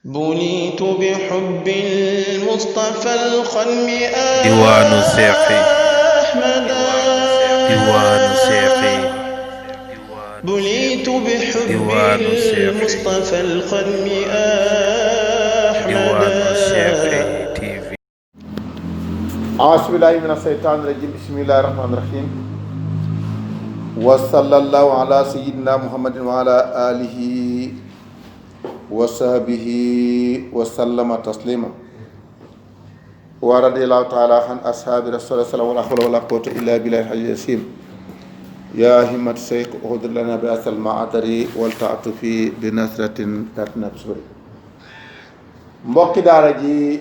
بليت بحب المصطفى الخلم diwaanu seexi أحمدا diwaanu seexi بليت بحب diwaanu seexi المصطفى الخلم أحمدا diwaanu seexi TV. أعوذ بالله من الشيطان الرجيم بسم الله الرحمن الرحيم وصلى الله على سيدنا محمد وعلى آله وصحبه وسلم تسليما ورضي الله تعالى عن أصحاب رسول الله صلى الله عليه وسلم ولا حول ولا قوة إلا بالله العلي العظيم يا همة الشيخ اهدر لنا بأس المعطر والتعطف بنصرة تاتنا بصبر mbokki daara ji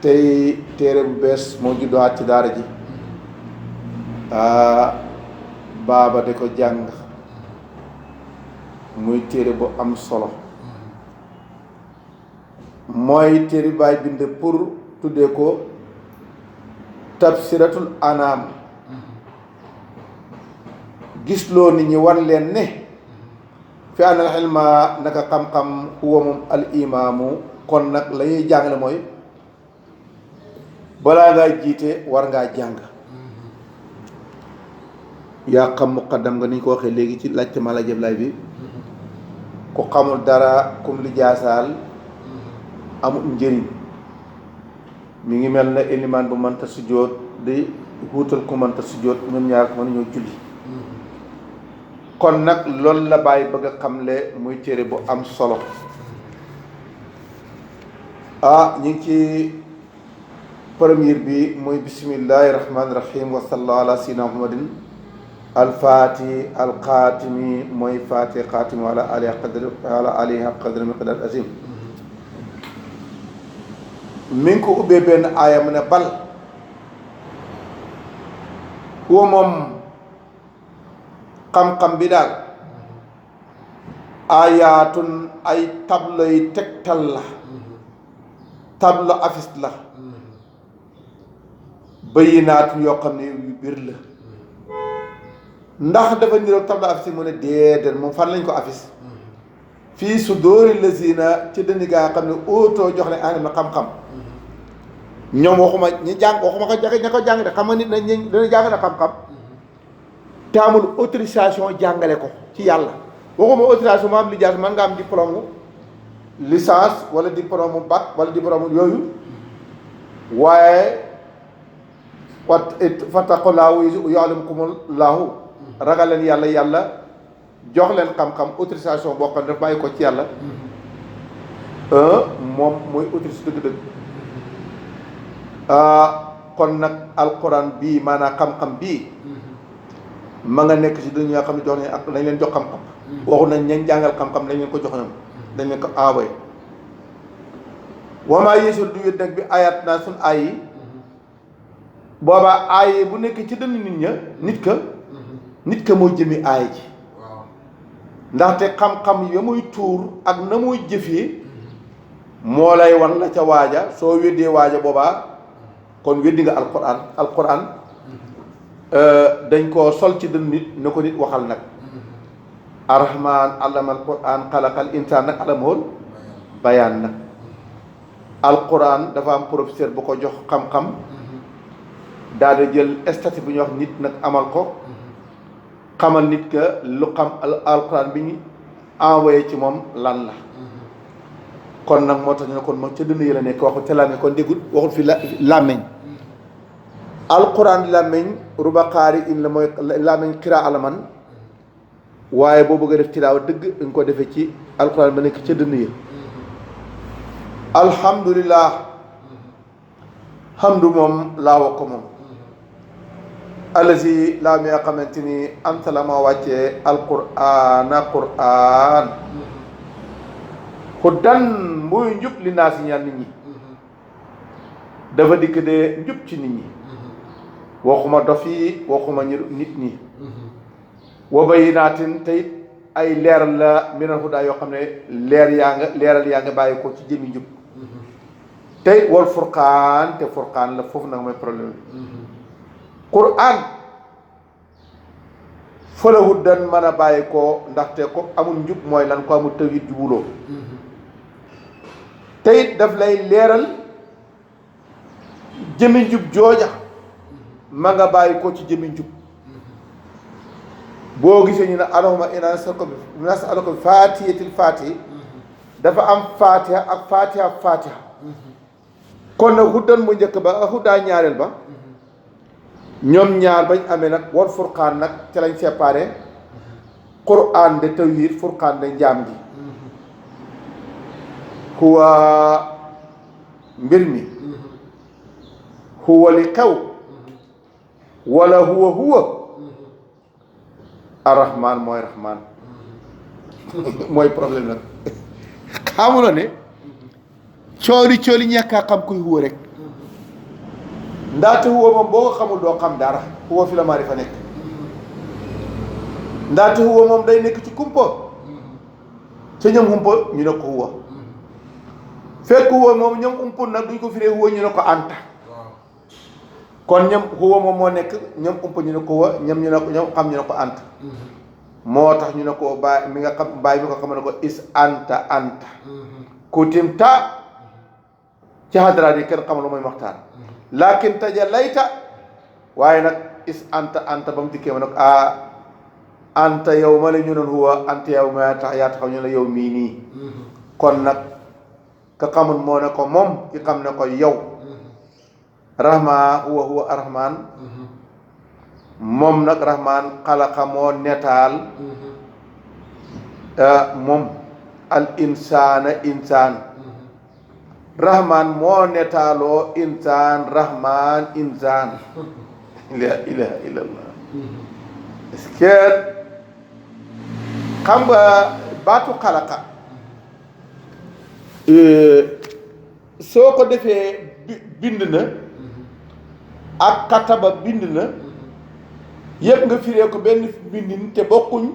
tey téere bu bees moo judduwaat ci daara ji baaba di ko jàng muy téere bu am solo mooy téere baay bind pour tuddee ko tafsiratul anaam gisloo nit ñi wan leen ne fi anal xilma naka xam-xam huwa moom al imaamu kon nag la ñuy jàngale mooy balaa ngaa jiite war ngaa jàng yaa xam muqaddam nga ni ñu ko waxee léegi ci laajte ma la jëblaay bi ku xamul dara kum li jaasaal amul njëriñ mi ngi mel ne élimaan bu mënta sujjóot di wuutal ku mënta sujjóot ñoom ñaar ko mën ñoo julli kon nag loolu la bàyyi bëgg a xamle muy téere bu am solo ñu ngi ci première bi muy bismillahi rahmaani rahim wa sallallahu ala sayyidina muhammadin alfaati alxaatimi mooy faati xaatimi wala alihi qadri miqdar azim mi ngi ko ubbee benn aaya mu ne bal huwa moom xam-xam bi daal aayaatun ay tablo yi tegtal la tablo afis la bayinaatun yoo xam ne yu biir la ndax dafa niroog tablo afis yi mu ne déedéet moom fan lañ ko afis fii su dóori lazina ci dënni gaa xam ne ootoo jox ne anim na xam-xam ñoom waxuma ñi jàng waxuma ko ña ko jàng de xam nga nit nañ ñi dana jàng na xam-xam te amul autorisation jàngale ko ci yàlla waxuma autorisation ma am lijaas man nga am diplôme licence wala diplôme bac wala diplôme yooyu waaye fattaqullahu yu'allimukumullahu ragal leen yàlla yàlla jox leen xam-xam autorisation boo xam ne daf bàyyi ko ci yàlla moom mooy autorisation dëgg-dëgg kon nag alquran bii maanaam xam-xam bii ma nga nekk si dañu nga xam ne jox nañ ak dañ leen jox xam-xam waxu nañ ñañ jàngal xam-xam dañ leen ko jox ñoom dañ leen ko envoyé wamaa yéesul du wét nag bi ayat naa suñ ay yi boobaa aay bu nekk ci dënn nit ña nit ka moo jëmi aay ji ndaxte xam-xam ya muy tuur ak na muy jëfee moo lay wan la ca waaja soo weddee waaja boobaa kon weddi nga alquran dañ koo sol ci dënn nit ne ko nit waxal nag arrahman allama alquran xalaqal insaan nag alamahul bayaan nag alquran dafa am professeur bu ko jox xam-xam daal di jël statut bu ñuy wax nit nag amal ko xamal nit ka lu xam alquran bi ñu envoyé ci moom lan la kon nag moo tax ñu ne kon moom ca dënn yi la nekk waxu te làmmiñ kon déggul waxul fi làmmiñ alquran làmmiñ rubaqaari in la mooy làmmiñ xiraa alaman waaye boo bëgg a def tilaawa dëgg dañ ko defee ci alquran ba nekk ca dënn yi alhamdulillah hamdu moom laawa ko moom alazi laa mi nga xamante ni anta la ma wàccee quran hudan muy njub li naa si ñaan nit ñi dafa dikk de njub ci nit ñi waxuma dof yi waxuma nit ñi wa bayinaatin tey ay leeral la minal hudaa yoo xam ne leeral yaa nga bàyyi ko ci jëmi njub tey wal furqaan te furqaan la foofu nag mooy problème bi quran fa la hudan mën a bàyyi ko ndaxte ko amul njub mooy lan ko amul tawhid jubuloo te it daf lay leeral jëmi njub jooja ma nga bàyyi ko ci jëmi njub boo gisee ñu ne allahumma inna nas'aluka bi faatihatil faatihi dafa am faatiha ak faatiha kon nag huddan mu njëkk ba ak huddaa ñaareel ba ñoom ñaar bañ amee nag wal furqaan nag ca lañ séparé qur'an de tawhid furqaan de njaam gi huwa mbir mi huwa li xew wala huwa arrahman mooy rahman mooy problème nag xamuloo ne cooli ñàkk a xam kuy huwa rek ndaate huwa moom boo ko xamul doo xam dara huwa fi la maarifa nekk ndaate huwa moom day nekk ci kumpa ca ñoom humpa ñu ne ko huwa fekk huwa moom ñoom umpul nag duñ ko firee huwa ñu ne ko anta kon ñoom huwa moom moo nekk ñoom umpa ñu ne ko huwa ñoom ñu ne ko ñoom xam ñu ne ko anta moo tax ñu ne ko baay mi nga xam baay mi ko xam ne ko is anta kutimta ci hadaraat yi kenn xamul lu mooy maxtaan laakin tajallayta waaye nag is anta ba mu dikkee ma nag anta yow ma la ñu noon huwa anta yow ma tax yaa taxaw ñu la yow mii nii kon nag ka xamul moo ne ko moom ki xam ne ko yow rahma huwa arrahman moom nag rahman xalaqa moo netaal moom al insaan rahman moo netaaloo insaan rahman insaan la ilaha illallah est-ce que xam nga baatu xalaqa soo ko defee bind na ak kataba bind na yëpp nga firee ko benn bindin te bokkuñ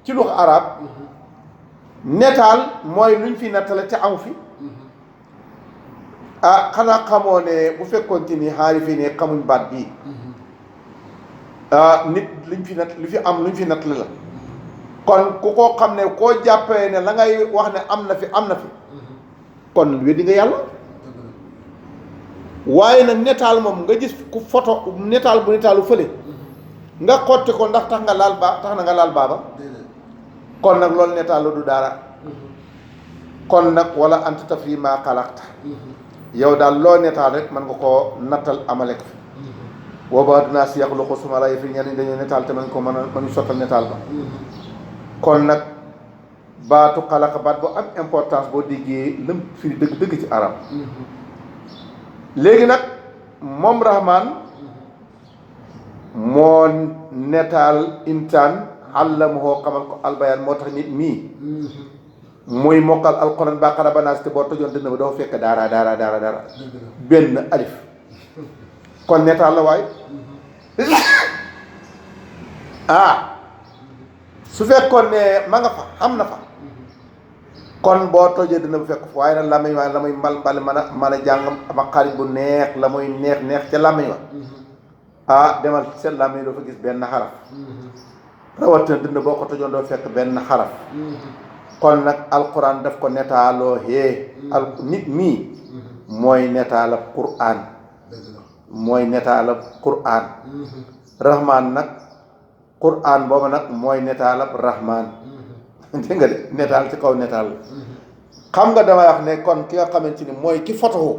ci lu arab netaal mooy luñ fi nettale te aw fi xanaa xamoo ne bu fekkoon ci ni xaari fii ne xamuñ baat bii nit luñ fi nett lu fi am luñ fi nettale la kon ku ko xam ne koo jàppee ne la ngay wax ne am na fi kon weddi nga yàlla waaye nag netaal moom nga gis ku photo netaal bu netaalu fële nga xotti ko ndax tax na nga laal baaba kon nag loolu netaal la du dara kon nag wala anta tafri maa xalaqta yow daal loo netaal rek mën nga koo nattal amale ko fi booba dinaa si yàqu loxo suma lay fi ñenn dañoo netaal te man ko mënu sottal netaal ba kon nag baatu xalaqa baat bu am importance boo déggee lëm firi dëgg ci arab léegi nag moom rahman moo netaal insaan allamahu xamal ko albayaan moo tax nit mii muy mokkal alquran baqara ba naas te boo tojoon dënn ba doo fekk daara benn alif kon netaal la waay su fekkoon ne ma nga fa xam na fa kon boo tojee dina bu fekk fa waaye nag làmmiñ waaye la muy mbal mën a jàng ma xarit bu neex la muy neex ca làmmiñ wa demal seen làmmiñ doo fa gis benn xaraf rawatina dina boo ko tojoon doo fekk benn xaraf kon nag alquran daf ko netaaloo nit mii mooy netaalab quran rahman nag quran booba nag mooy netaalab rahman dégg nga de netaal ci kaw netaal xam nga damay wax ne kon ki nga xamante ni mooy ki fotowu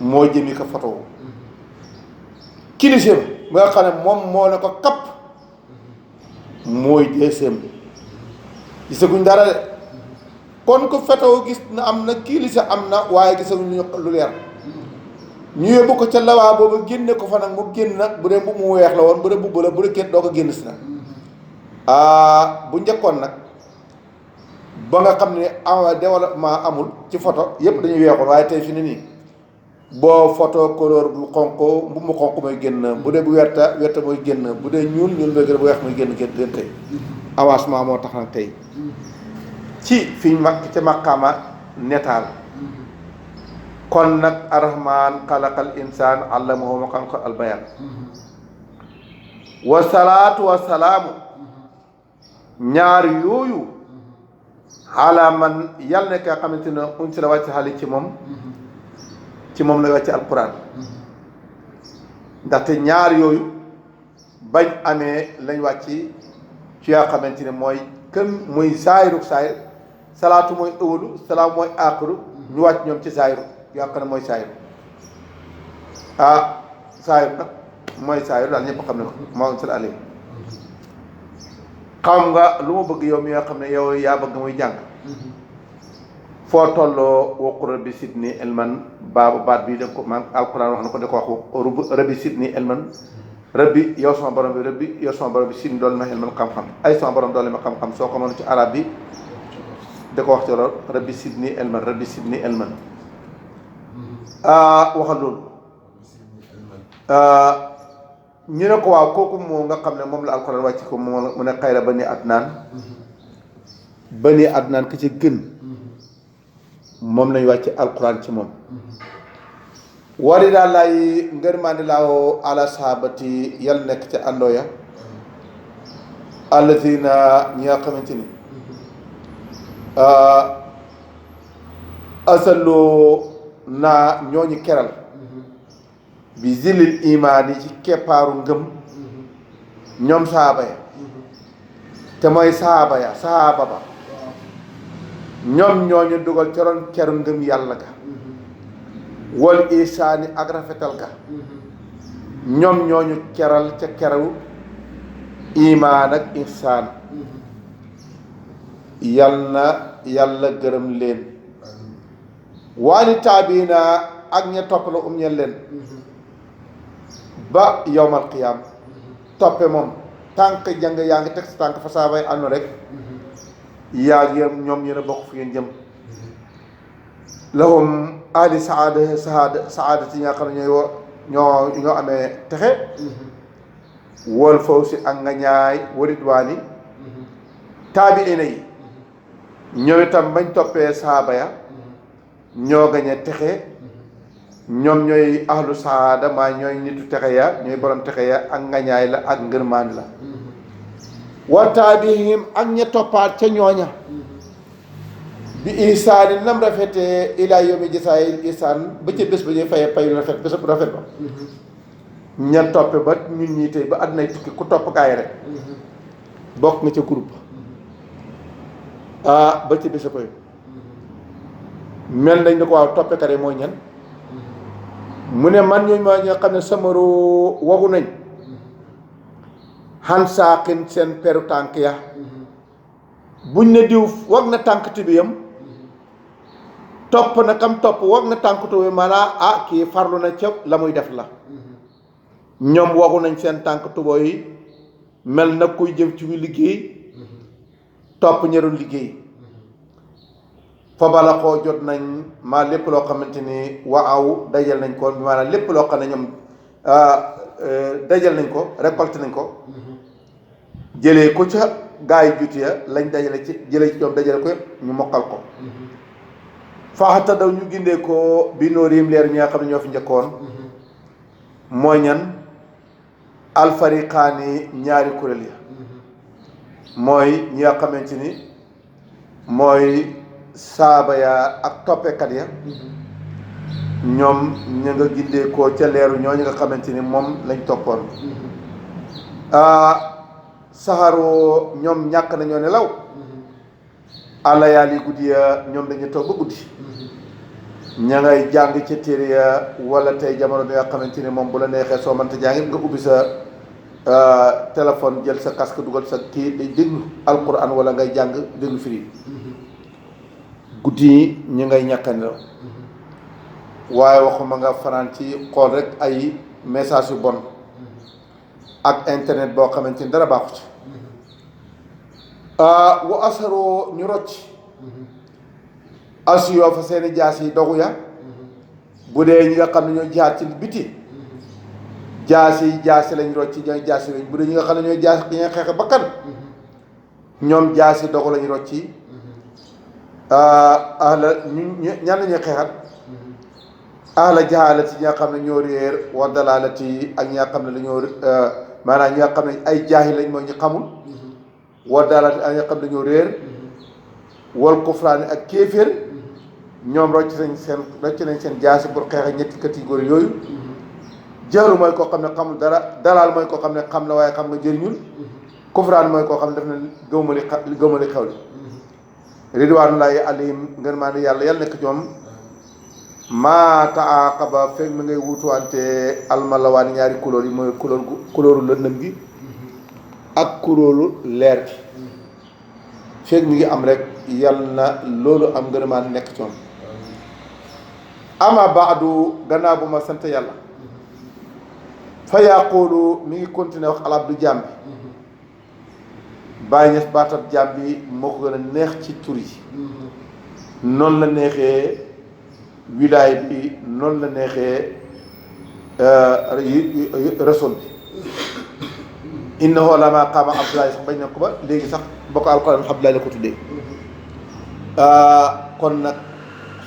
moo jëmi ko fotowu kilise ba nga xam ne moom moo ne ko kapp mooy deuxième gisaguñ dara de kon ko fotowu gis na am na kilise am na waaye gisaguñ lu leer ñu yóbbu ko ca lawaa boobu génne ko fa nag mu génn nag bu dee bu mu weex la woon bu dee bu la bu dee kenn doo ko génn si nag bu njëkkoon nag ba nga xam ne développement amul ci photo yëpp dañuy weexoon waaye tey fi ne nii boo photo couleur bu xonq bu mu xonq mooy génn bu dee bu werta mooy génn bu dee ñuul mooy gën bu weex mooy génn tey avancement moo tax nag tey ci fiñ mag ca maqaama netaal kon nag arrahman xalaqal insaan allamahu ma xam ko albayaan wa salaatu wa salaamu ñaar yooyu ala man yàlla nekk nga xamante ne uñ si la wàcc xale ci moom la wàcc alquran ndaxte ñaar yooyu bañ amee lañ wàcc ci yaa xamante ne mooy kën muy zaahiru saahir salaatu mooy ëwalu salaam mooy aaxiru ñu wàcc ñoom ci zaahiru yaa xam ne mooy zaahiru zaahiru nag mooy zaahiru daal ñëpp xam ne ko moo sal alay xam nga lu ma bëgg yow mi nga xam ne yow yaa bëgg muy jàng foo tolloo waqul rabbi sidni ilman baat bi def ko man alquran wax na ko da ko wax rabbi sidni ilman rabbi yow sama borom bi sidni doole ma ilman xam-xam ay sama borom doole ma xam-xam soo ko mën ci arab bi da ko wax ci loolu rabbi sidni ilman waxal loolu ñu ne ko waaw kooku moo nga xam ne moom la alquran wàcc ko mu ne xayra bani adnaan ki ci gën moom lañ wàcc alquran ci moom wari daal lay ngërmande laawo ala sahabati yàlla nekk ca àndoo ya allazina ñi nga xamante ni asalloo naa ñooñu keral bi zilil imaan yi ci keppaaru ngëm ñoom sahaaba ya te mooy sahaaba ba ñoom ñooñu dugal ca ron keru ngëm yàlla ga wal isaani ak rafetal ga ñoom ñooñu keral ca keru imaan ak insaan yal na yàlla gërëm leen waani taabiina ak ña topp la ñeen leen ba yowmal qiyaam toppe moom tànk jàng yaa ngi teg sa tànk fa saabay àndu rek yaa ngi ñoom ñu ne bokk fi ngeen jëm lahum ahli saada ci nga xam ne ñoo amee texe wal fawsi ak nga ñaay waridwaani taabiina yi ñoom itam bañ toppee saaba ya ñoo gañe texe ñoom ñooy ahlu saada maa ñooy nitu texe ya ñooy borom texe ya ak ngañaay la ak ngërmaan la wa taabihim ak ña toppaat ca ñooña bi isaani nam rafetee ilaa yawmi jasaayil isaan ba ca bés ba ñuy fayee payu rafet bés bu rafet ba ña toppe ba ñun ñii tey ba àddunay tukki ku topp gaay rek bokk nga ca groupe ba ca bés ba mel nañ ne ko waaw toppekat yi mooy ñan mu ne man ñooñu ma ñoo xam ne samaru wagu nañ xan saaxin seen peru tànk ya buñ ne diw wag na tànk tibiyam topp na kam topp wag na tànk tibiyam maanaam kii farlu na ca la muy def la ñoom wagu nañ seen tànk tubo yi mel na kuy jëm ci liggéey topp ñerul liggéey fa bala koo jot nañ maa lépp loo xamante ni waaw dajal nañ ko maanaam lépp loo xam ne ñoom dajal nañ ko récolté nañ ko jëlee ko ca gaa yi juuti ya lañ dajale ci jëlee ci ñoom dajale ko yëpp ñu mokkal ko faaxata daw ñu gindee ko bi nóorim leer ñi nga xam ne ñoo fi njëkkoon mooy ñan alfariqaani ñaari kuréel ya mooy ñi nga xamante ni mooy saaba ya ak toppekat ya ñoom ñu nga gindee ko ca leeru ñooñu nga xamante ni moom lañ toppoon saxaroo ñoom ñàkk nañoo nelaw àllayaal yi guddi ya ñoom dañu toog ba guddi ña ngay jàng ca téere ya wala tey jamono bi nga xamante ni moom bu la neexee soo mënta jàngit nga ubbi sa téléphone jël sa casque dugal sa kii day déglu alquran wala ngay jàng déglu firi guddi yi ñu ngay ñàkk a nelaw waaye waxuma nga fanaan ci xool rek ay message yu bon ak internet boo xamante ni dara baaxu ci wa asaroo ñu rocc asiyoo fa seeni jaas yi dogu ya bu dee ñi nga xam ne ñoo jaar ci biti jaasi lañ rocc ñooy jaasi lañ bu dee ñi nga xam ne ñooy jaasi ñooy xeex bakkan ñoom jaasi dogu lañ rocci ahla ñan lañuy xeexat ahla jahaalati ñi nga xam ne ñoo réer wa dalaalati ak ñi nga xam ne dañoo maanaam ñi nga xam ne ay jaahil lañ mooy ñu xamul wa dalaalati ak ñi nga xam ne dañoo réer wal kufraani ak kéeféer ñoom rocc nañ seen jaasi pour xeex ak ñetti catégorie yooyu jaaru mooy koo xam ne xamul dara dalaal mooy koo xam ne xam na waaye xam nga jëriñul kufraan mooy koo xam ne def na gëmali xew li ridwaanullaahi alayhim ngeen maa ne yàlla nekk ñoom maa taaqaba fekk mi ngay wutuwante almalawaani ñaari couleur yi mooy couleuru lëndëm gi ak couleuru leer gi fekk mi ngi am rek yàlla na loolu am ngeen maa nekk ci moom ama baadu gannaaw bu ma sant yàlla fa yaqulu mi ngi continuer wax alabdu jaam bi bàyyi ñes baatab jaam bi moo ko gën a neex ci tur yi noonu la neexee wilaay bi noonu la neexee rasul bi innahu lama qaama Abdoulaye sax bañ na ko ba léegi sax boo ko alquran Abdoulaye la ko tuddee kon nag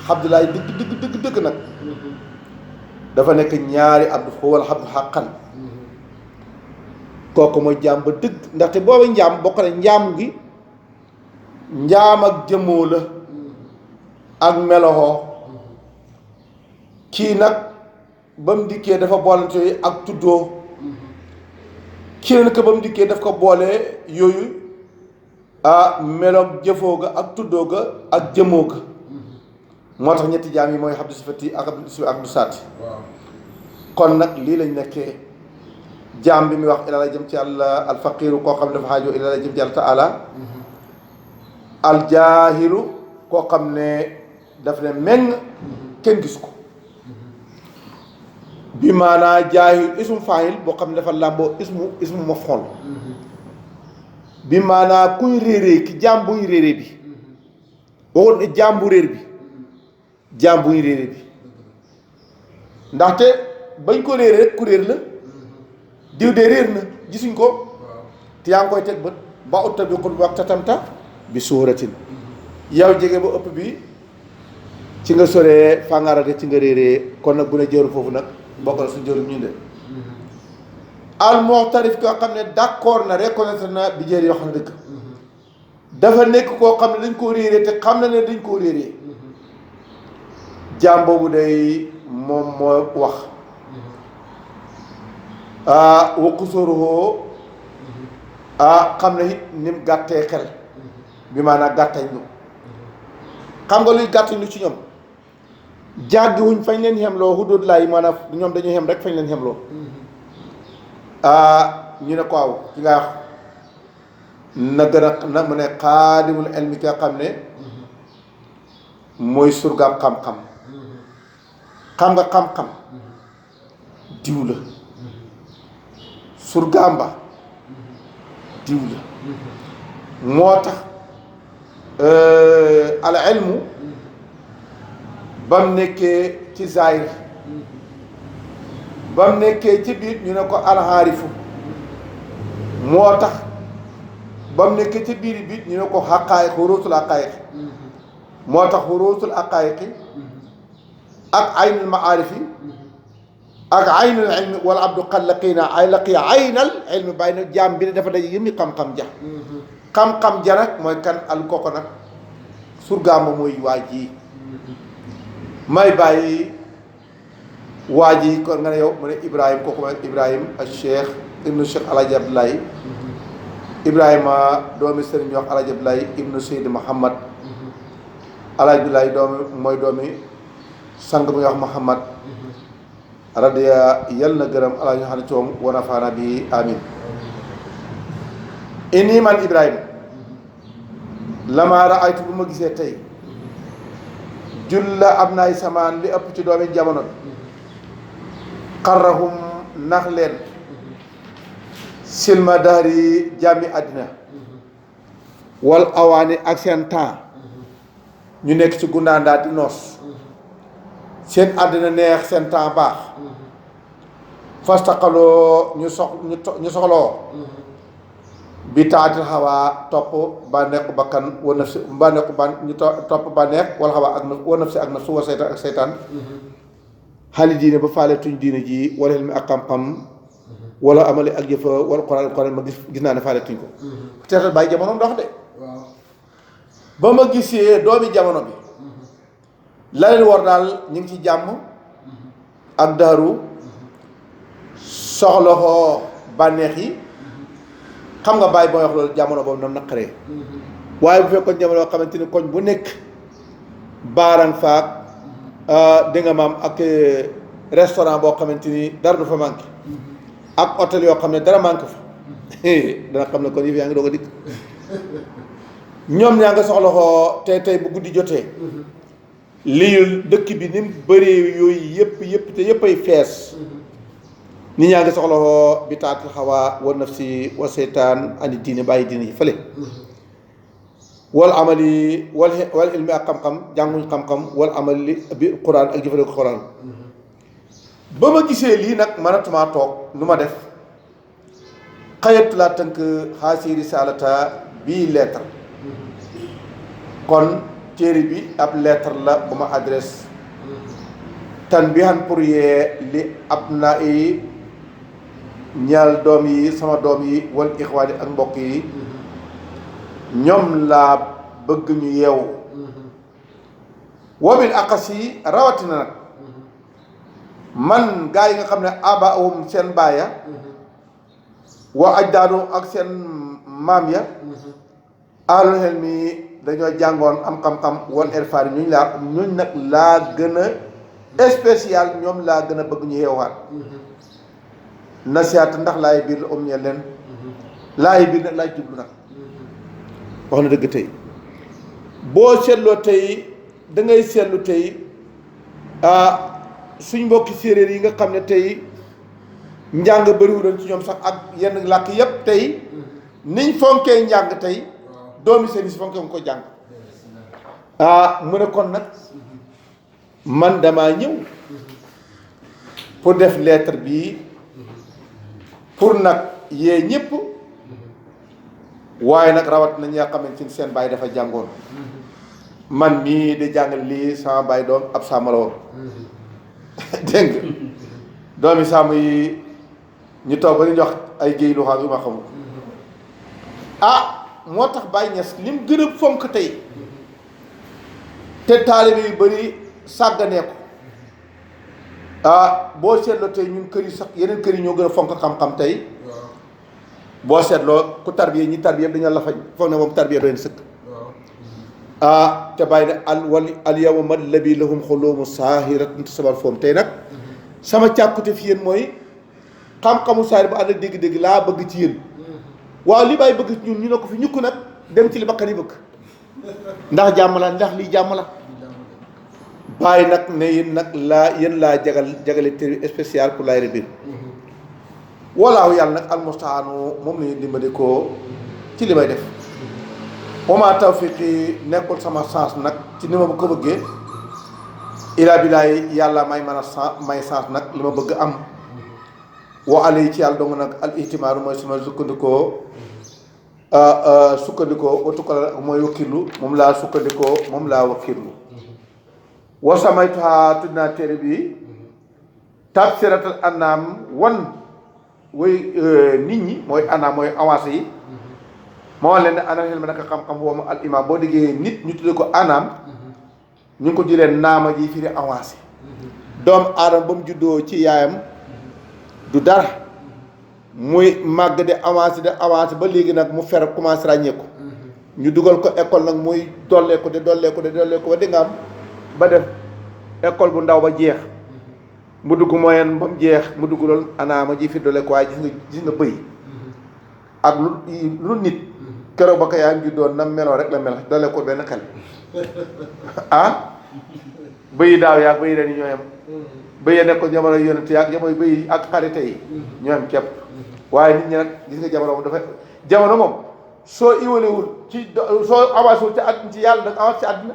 Abdoulaye dëgg nag dafa nekk ñaari abdu wala abdu xàqan kooku mooy njaam ba dëgg ndaxte booba njaam bokk na njaam gi njaam ak jëmoo la ak meloxoo kii nag ba mu dikkee dafa boolante yooyu ak tuddoo kii nag ba mu dikkee daf ko boole yooyu meloog jëfoo ga ak tuddoo ga ak jëmoo ga moo tax ñetti jaam yi mooy abdu sifati ak abdu saati kon nag lii lañ nekkee jaam bi muy wax ila la jëm ci yàlla alfaqiru koo xam ne dafa xaajoo ila la jëm ci yàlla taala aljaahilu koo xam ne daf ne meng kenn gis ko bi maanaa jaahil ismu faayil boo xam ne dafa làmboo ismu maf'ul bi maanaa kuñ réeree ki jaam buñ réeree bi waxut ne jaam bu réer bi jaam buñ réeree bi ndaxte bañ ko réeree rek ku réer la diw de réer na gisuñ ko te yaa ngi koy teg bët ba utta bi xut wax tatamta bi suuratin yow jege ba ëpp bi ci nga soree fàngaarate ci nga réeree kon nag bu ne jëru foofu nag bokk na suñ jërum ñu de al muxtarif koo xam ne d'accord na reconnaître na bi jëri yoo xam ne dëgg dafa nekk koo xam ne dañ koo réeree te xam na ne dañ koo réeree jaam boobu day moom moo wax waqu sóoruhoo xam ne it ni mu gàttee xel bi maanaam gàttañ lu xam nga luy gàttañ lu ci ñoom jàggiwuñ fañ leen xemloo hudud laay maanaam ñoom dañu xem rek fañ leen xemloo ñu ne ko aw ci nga wax na gën a na mu ne xaadimul elmi ki nga xam ne mooy surgaam xam-xam xam nga xam-xam diw la surgaam ba diw la moo tax al ilmu ba mu nekkee ci zaahir ba mu nekkee ci biir ñu ne ko alxaarifu moo tax ba mu nekkee ci biir bi ñu ne ko xaqaayiq xuruutul xaqaayiq moo tax xuruutul xaqaayiq ak aynul maarifi ak aynul ilmi wala abdu qad laqiina ay laqiya aynal ilmi bàyyi nag jaam bi ne dafa daje yëmi xam-xam ja xam-xam ja nag mooy kan al koko nag surgaama mooy waa ji may bàyyi waa ji kon nga ne yow mu ne Ibrahima kooku mooy Ibrahima ak Cheikh ibnu Cheikh Alaaji Abdoulaye Ibrahima doomi sëriñ ñu wax Alaaji Abdoulaye ibnu Seydi Muhammad Alaaji Abdoulaye doomi mooy doomi sang bu ñuy wax Muhammad radiya yal na gërëm alaa ñu xam ne coom wana faana bi amin inni man Ibrahima lama raaytu bu ma gisee tey julla am naay samaan li ëpp ci doomi jamono bi xarrahum nax leen silma dahri jàmmi àddina wal awaani ak seen temps ñu nekk ci gundaandaa di noos seen àddina neex seen temps baax fastaqaloo ñu soxloo bi taatil xawaa topp bànneexu bakkan wa nafsi ñu topp bànneex wala xawaa ak wa nafsi ak nafsu wa seytaan ak seytaan xaali diine ba faale tuñ diine ji wala xel mi ak xam-xam wala amali ak jëfa wala Quraan ma gis naa ne faale tuñ ko teetal bàyyi jamonoom dox de ba ma gisee doomi jamono bi la leen war daal ñu ngi ci jàmm ak daaru soxla ko bànneex yi xam nga bàyyi booy wax loolu jamono boobu nam naqaree waaye bu fekkoon jamono yoo xamante ni koñ bu nekk baarang faak dégg nga maam ak restaurant boo xamante ni dara du fa manqué ak hôtel yoo xam ne dara manqué fa dana xam ne kon yëf yaa ngi doog a dikk ñoom ñaa nga soxla ko tey bu guddi jotee lii dëkk bi ni mu bëree yooyu yëpp te yëpp ay fees nit ñaa ngi soxla ko bi taatil xawaa wa nafsi wa seytaan ani diine bàyyi diine yi fële wal amali wal ilmi ak xam-xam jànguñ xam-xam wal amali bi quran ak jëfale ko quran ba ma gisee lii nag mënatumaa toog lu ma def xayatu laa tënk xaasi risalata bii lettre kon téere bi ab lettre la bu ma adresse tan bi xan pour yee li ab na yi ñaal doom yi sama doom yi wal ixwaani ak mbokk yi ñoom laa bëgg ñu yeewu woobil aqas yi rawatina nag man gaa yi nga xam ne aba awum seen baaya wa ajdaadu ak seen maam ya ahlul xel mi dañoo jàngoon am xam-xam wal erfaar yi ñuñ nag laa gën a spécial ñoom laa gën a bëgg ñu yeewaat nasiyaat ndax laay biir la om ñeel leen laay biir nag laay jublu nag wax na dëgg tey boo seetloo tey da ngay seetlu tey suñ mbokki séeréer yi nga xam ne tey njàng bëriwuloon ci ñoom sax ak yenn làkk yépp tey niñ fonkee njàng tey doomi seen si fonkee nga ko jàng mu ne kon nag man damaa ñëw pour def lettre bii pour nag yee ñëpp waaye nag rawat na ñi nga xamante ni seen baay dafa jàngoon man mii di jàngale lii sama baay doom ab sàmm la woon dégg nga doomi sàmm yi ñu toog ba ñu jox ay géey lu xam yu ma xamul moo tax Baye Niass lim gën a fonk tey te taalibe yu bëri sàgganee ko boo seetloo tey ñun kër yi sax yeneen kër yi ñoo gën a fonk xam-xam tey boo seetloo ku tarbiye ñi tarbiye dañu la fañ foog ne moom tarbiye doon sëkk te bàyyi ne al yawma madlabi lahum xulumu saahiratun sabar foom tey nag sama càkkute fi yéen mooy xam-xamu saahir bu ànd ak dégg-dégg laa bëgg ci yéen waaw li bàyyi bëgg ci ñun ñu ne ko fi ñukk nag dem ci li bakkan yi bëgg ndax jàmm la ndax lii jàmm la bàyyi nag ne yéen nag yéen laa jagale téere spécial pour laay rebir walaahu yàlla nag almustaanu moom la ñu dimbali ko ci li may def wama tawfiqi nekkul sama sens nag ci ni ma ko bëggee ilaa bilaay yàlla may mën a may sens nag li ma bëgg am wa ali ci yàlla dong nag al ihtimaaru mooy suma sukkandikoo watukala mooy wakkirlu moom laa sukkandikoo moom laa wakkirlu wa samaytuha tudd naa téere bi tabsiratal anam wan way nit ñi mooy anam mooy avancé yi moo leen ne anam xel ma naka xam-xam woomu al imam boo déggee nit ñu tuddee ko anam ñu ngi ko jëlee naama ji firi avancé doomu aadama ba mu juddoo ci yaayam du dara muy màgg de avancé ba léegi nag mu fer commencé ràññeeku ñu dugal ko école nag muy dolleeku ba di nga am ba def école bu ndaw ba jeex mu dugg moyen ba mu jeex mu dugg loolu anaama ji fi dolleeku waaye gis nga bëy ak lu nit keroog ba ko yaa ngi doon nam meloo rek la mel dalee ko benn xel bëyi daaw yaag bëyi ren yi ñoo yem bëyi nekk ko jamono yonent yaag jamono bëyi ak xarite yi ñoo yem képp waaye nit ñi nag gis nga jamono moom jamono moom soo iwalewul soo avancé wul ci yàlla danga avancé ci àddina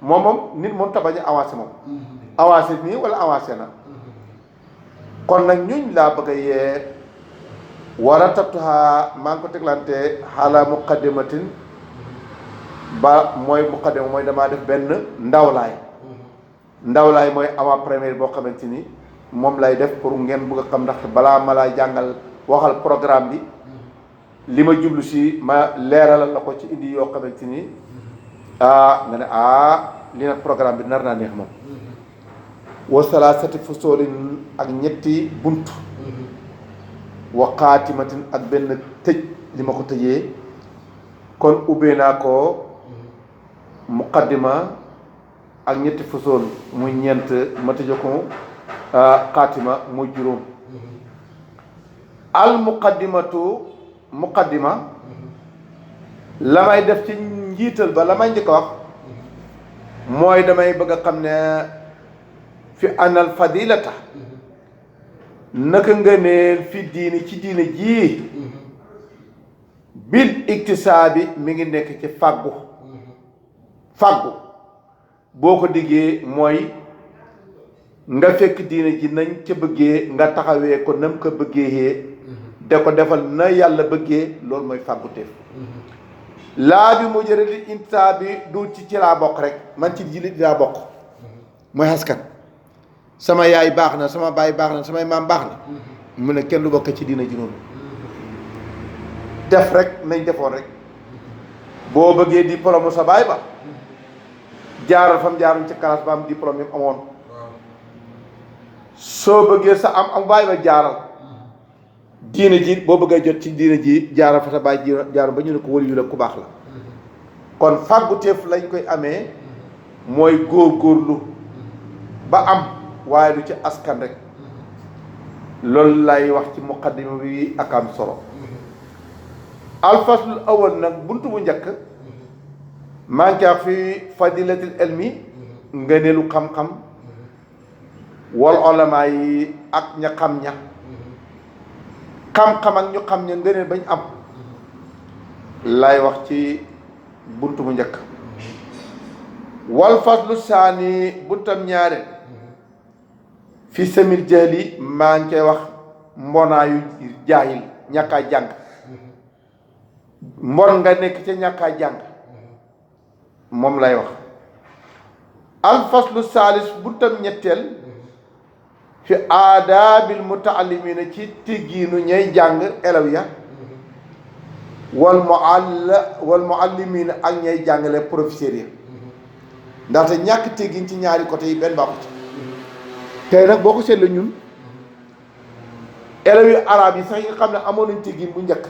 moom nit moom tabañ a avancé moom avancé nii wala avancé na kon nag ñuñ laa bëgg a yee war a tabtuha maa ngi ko teglante xaala muqaddimatin ba mooy muqaddima mooy damaa def benn ndawlaay mooy avant première boo xamante ni moom lay def pour ngeen bëgg a xam ndax balaa ma laa jàngal waxal programme bi li ma jublu si ma leeralal la ko ci indi yoo xamante ni nga ne li nag programme bi nar naa neex moom. wa salaasati fusoolin ak ñetti bunt. wa xaatimatin ak benn tëj li ma ko tëjee kon ubbee naa ko muqaddima ak ñetti fusool muy ñeent ma tëje ko xaatima muy juróom. al muqaddima la may def ci njiital ba la may njëkk a wax mooy damay bëgg a xam ne fi anal fadilata naka ngëneel fi diini ci diine jii bil iktisaabi mi ngi nekk ci fàggu boo ko diggee mooy nga fekk diine ji nañ ca bëggee nga taxawee ko nam ko bëggee de ko defal na yàlla bëggee loolu mooy fàggu teef laa bi mu jëre di intisaab bi du ci laa bokk rek man ci jullit laa bokk mooy askan sama yaay baax na sama baay baax na samay maam baax na mu ne kenn du bokk ci diina ji noonu def rek nañ defoon rek boo bëggee diplôme sa baay ba jaaral fam jaaroon ci classe ba am diplôme yi amoon soo bëggee sa am baay ba jaaral diine ji boo bëggee jot ci diine ji jaaral fa sa baay jaaral ba ñu ne ko wëli yu la ku baax la kon fàggu teef lañ koy amee mooy góorgóorlu ba am waaye du ci askan rek loolu lay wax ci muqaddima bi ak am solo alfaslul awal nag buntu bu njëkk maa ngi wax fi fadilatil ilmi ngëneelu xam-xam wal ulama yi ak ña xam ña xam-xam ak ñu xam ña ngëneel bañ am lay wax ci buntu bu njëkk wal faslu saani buntam ñaare fi samil jahli maa ngi koy wax mbonaayu jaahil ñàkkaa jàng mbon nga nekk ca ñàkkaa jàng moom lay wax alfaslu saalis buntam ñetteel fi aadaabil mutaallimina ci teggiinu ñay jàng elew ya wal muallimina ak ñay jàngale professeurs yi ndaxte ñàkk teggiin ci ñaari côté yi benn baaxu ci tey nag boo ko seetlee ñun élèves yu arabe yi sax yi nga xam ne amoon nañ teggin bu njëkk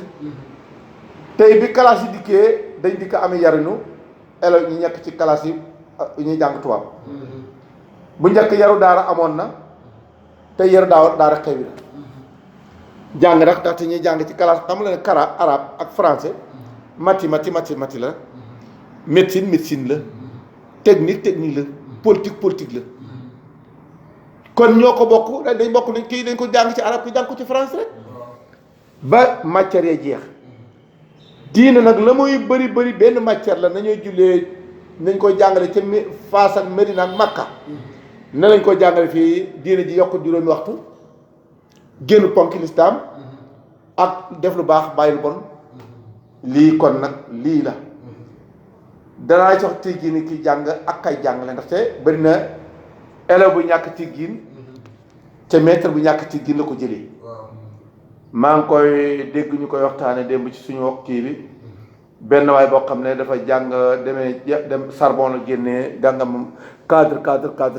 tey bi classe yi dikkee dañ dikk amee yarinu élèves ñu nekk ci classe yi ñuy jàng tubaab bu njëkk yaru daara amoon na tey yaru daara xew na jàng nag ndaxte ñuy jàng ci classe xam nga ne kara arabe ak français mati la médecine la technique la politique la kon ñoo ko bokk dañ bokk nañ kii dañ ko jàng ci arab ki jàng ko ci français rek ba matière ya jeex diine nag la muy bëri benn matière la nañuy jullee nañ koy jàngale ca Faas ak Medina ak Makka na lañ koy jàngale fii diine ji yokk juróomi waxtu génn ponk lislaam ak def lu baax bàyyi lu bon lii kon nag lii la danaa jox teggin ki jàng ak kay jàngale ndaxte bëri na élève bu ñàkk teggin ca maître bu ñàkk teggin la ko jëlee maa ngi koy dégg ñu koy waxtaane démb ci suñu wax kii bi benn waay boo xam ne dafa jàng dem Sorbonne la génnee jàngam cadre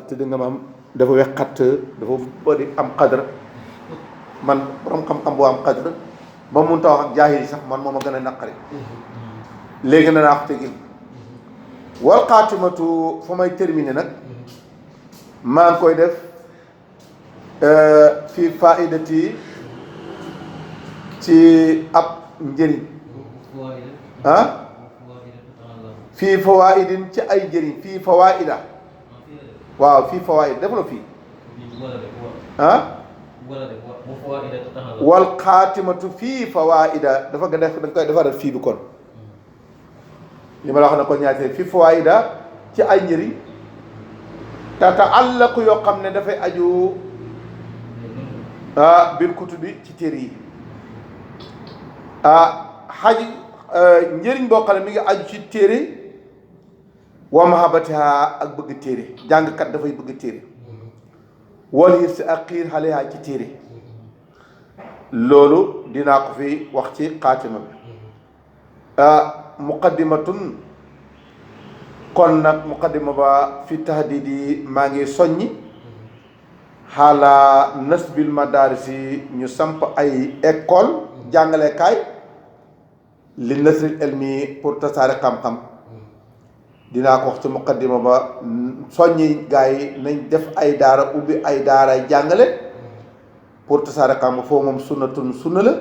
te di nga ma am dafa wex xatt dafa bëri am cadre man borom xam-xam boo am cadre ba mun ta wax ak jaahil yi sax man moom a gën a naqari léegi na naa ko teggin wal xaatimatu fa may terminer nag maa ngi koy def fii faidati ci ab njëriñ fii fawaidin ci ay njëriñ fii fawaida waaw fii fawaid def la fii wal xaatimatu fii fawaida dafa nga def da nga koy defaral fii bi kon li ma la wax na ko ñaatee fii fawaida ci ay njëriñ tataallaqu yoo xam ne dafay aju bil kutubi ci téere yi xaj njëriñ boo xam ne mi ngi aju ci téere wa mahabatiha ak bëgg téere jàngkat dafay bëgg téere wal hirsi ak xiir xaleha ci téere loolu dinaa ko fi wax ci xaatima bi muqaddimatun kon nag muqaddima ba fi tahdidi maa ngi soññi xaala nasbil madarisi ñu samp ay école jàngalekaay li nasril elmi pour tasaare xam-xam dinaa ko wax ci muqaddima ba soññi gars yi nañ def ay daara ubbi ay daara jàngale pour tasaare xam-xam foofu moom sunna la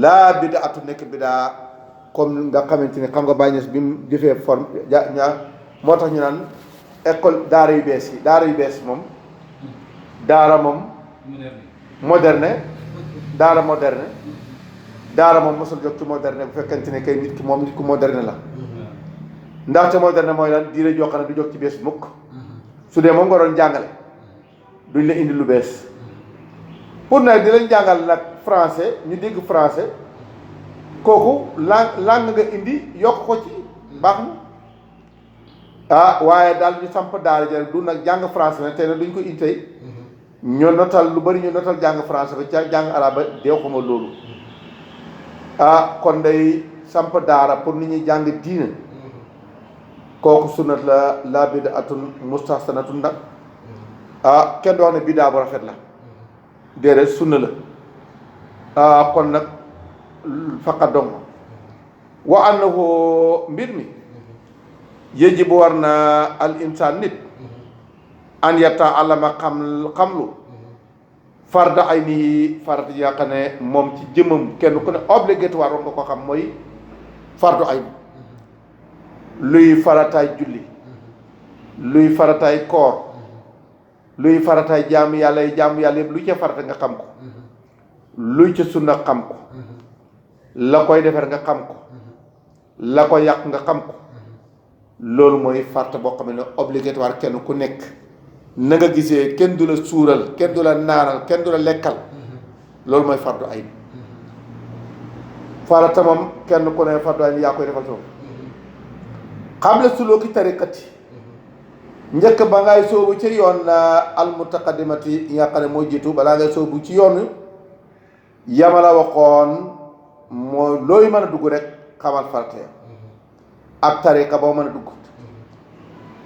laa bidaatu nekk bidaa comme nga xamante ni xam nga Baye Niass bi mu defee forme moo tax ñu naan école daara yu bees moom daara moom moderne daara moom mosul jóg ci moderne bu fekkente ne kay nit ku moderne la ndaxte moderne mooy lan diine joo xam ne du jóg ci bees mukk su dee moom nga doon jàngale duñ la indi lu bees pour nag di lañ jàngal nag français ñu dégg français kooku langue nga indi yokk ko ci baax na waaye daal ñu samp daara ja du nag jàng français nag tey nag duñ ko indi tey ñu notal lu bari ñu notal jàng français ba ca jàng arabe ba deew xama loolu kon day samp daara pour nit ñi jàng diina kooku sunnat la bid'atun mustahsanatun nag kenn doo xam ne biddaa bu rafet la déedéet sunna la kon nag faqat dong wa annahu mbir mi yajibu war na al insaan nit an yata'allama xamlu farda ay nii farata yi nga xam ne moom ci jëmmam kenn ku ne obligatoire war nga ko xam mooy fardu ay luy farataay julli luy farataay koor luy farataay jaamu yàlla yëpp lu ca farata nga xam ko luy ca sunna xam ko la koy defar nga xam ko la koy yàq nga xam ko loolu mooy farata boo xam ne obligatoire kenn ku nekk na nga gisee kenn du la suural kenn du la naanal kenn du la lekkal loolu mooy fardu ay farata moom kenn ku ne fardu ay yaa koy defal soo xam la sulooki tariqati njëkk ba ngay soobu ci yoon almutaqaddimati yi nga xam ne mooy jiitu balaa ngay soobu ci yoon yama la waxoon mooy looy mën a dugg rek xamal farate ak tariqa boo mën a dugg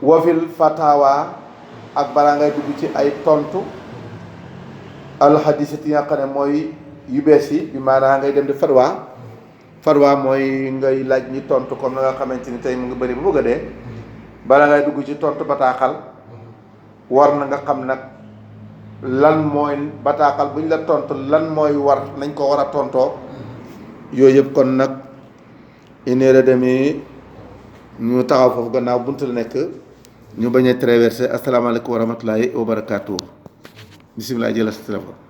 wafil fatawa ak balaa ngay dugg ci ay tontu alhadisati yi nga xam ne mooy yu bees yi bi maanaam ngay dem di fatwa mooy ngay laaj ñi tontu comme na nga xamante ni tey mu ngi bëri bu bëgg a dee bala ngay dugg ci tontu bataaxal war na nga xam nag lan mooy bataaxal bu ñu la tontu lan mooy war nañ ko war a tontoo yooyu yëpp kon nag 1h30 ñu taxaw foofu gannaaw buntu la nekk ñu bañ a traversé asalaamaaleykum wa rahmatulahi wa barakaatu bisimilah jëla sa téléphone